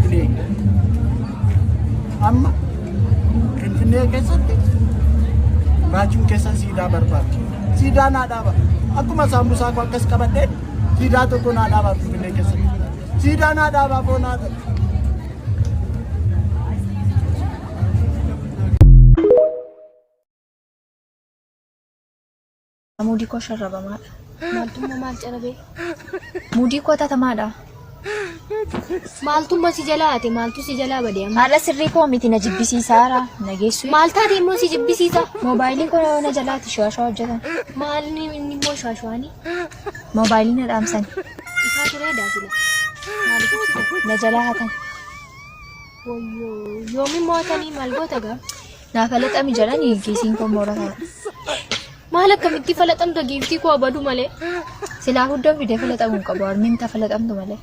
Finfinnee. Amma Finfinnee keessatti raajuun keessa siidaa barbaadu. Siidaa naa dhaaba. Akkuma saambusaa koo akkas qabadhee siidaa tokko naa dhaaba Finfinnee keessatti. Siidaa naa dhaabaa foonaa ta'e. Mudi ko sharraba maadha. Maaltummaa maal calabe? Mudi ko tatamaadha. Maaltummaa si jalaa ati maaltu si jalaa badee amma? Haadha sirrii koo miti na jibbisiisaara na geessu. Maal taatee immoo si jibbisiisa? Moobaayiliin koo na jalaati shawashawaa hojjetan. Maal inni immoo shawashawaani? Moobaayiliin na dhaamsan. Ifaa turee daasila. Na jalaa hatan. Wayyoo yoomi mootanii maal goota gaa? Naa falaxami jedhanii kiisiin koo moora kana. Maal akkamitti falaxamta giiftii koo abaduu malee? Silaa hundoo fidee falaxamuun qabu harmiin ta falaxamtu malee.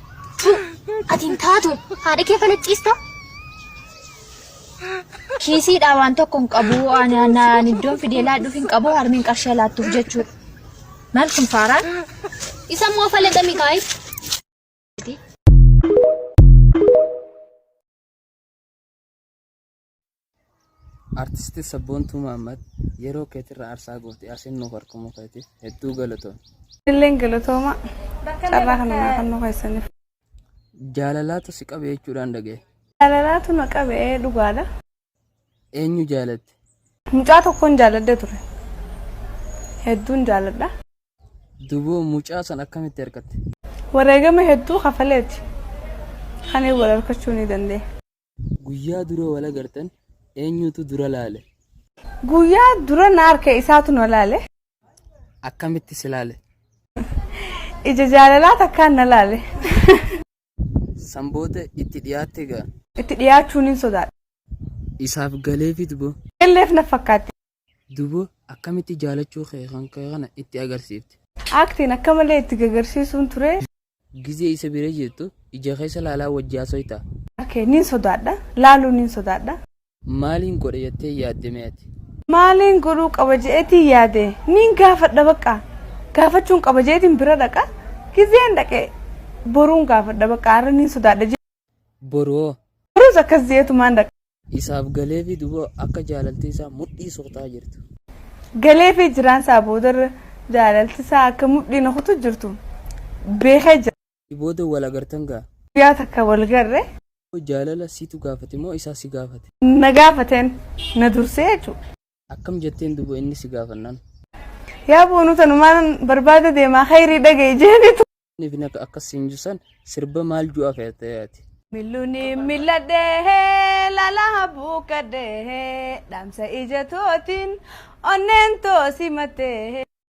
Atiin taatu haadha kee falaxiista? Kiisiidhaa waan tokko hin qabu ani iddoon fidee laadhuuf hin qabu harmiin qarshee laattuuf jechuudha. Maal kun faaraan? Isa moo falaxami kaayi? Artisti Sabboontuu Mahammad yeroo keetirra aarsaa goote asiin nuuf argamu feeti hedduu galatoon. Illeen galatooma carraa kana kan nu keessaniif. Jaalalaatu si qabe jechuudhaan dhaga'e. Jaalalaatu na qabe dhugaadha. Eenyu jaalatte? Mucaa tokkoon jaaladde ture. Hedduun jaaladha. Duboo mucaa san akkamitti argatte? Wareegama hedduu kafaleeti. Kan wal harkachuu ni danda'e. Guyyaa dura wal agartan eenyutu dura laale? Guyyaa dura na harka isaatu na laale. Akkamitti si laale? Ija jaalalaa takkaan na laale. Sanboota itti dhiyaatte gaa? Itti dhiyaachuun hin sodaadha. Isaaf galeefi duboo? Illeef na fakkaatti. Duboo akkamitti jaalachuu kee kana itti agarsiifte? Aktiin akka malee itti gagarsiisuun ture. Gizee isa bira jirtu ija keessa laalaa wajjaa soyita. Harkee nin sodaadha. Laaluun nin sodaadha. Maaliin godhe jettee yaadde meeti? Maaliin godhuu qaba jeetii yaade? Nin gaafadha baqa. Gaafachuun qaba jeetiin bira dhaqa. Gizeen dhaqee boruun gaafadha baqa. Har'a nin sodaadha. Boroo? Boruus akkas jeetu maan dhaqa. Isaaf galeefi duboo akka jaalaltii isaa mudhii soqtaa jirtu. Galeefi jiraan isaa boodarra jaalaltii isaa akka mudhii na kutu jirtu beekee jira. Booda wal agartan gaa? Guyyaa takka wal garre. Jaalala situ gaafate moo isaa si gaafate? Na gaafateen na dursee jechuudha. Akkam jetteen duboo inni si gaafannaan? Yaa boonuu tanumaan barbaada deemaa khayrii dhaga'e jeenitu. Nifin akka siinjusan sirba maal ju'aa fe'ateeti? Milluuni milladhee lala buukadhee dhaamsa ija tootiin onneen toosi matee.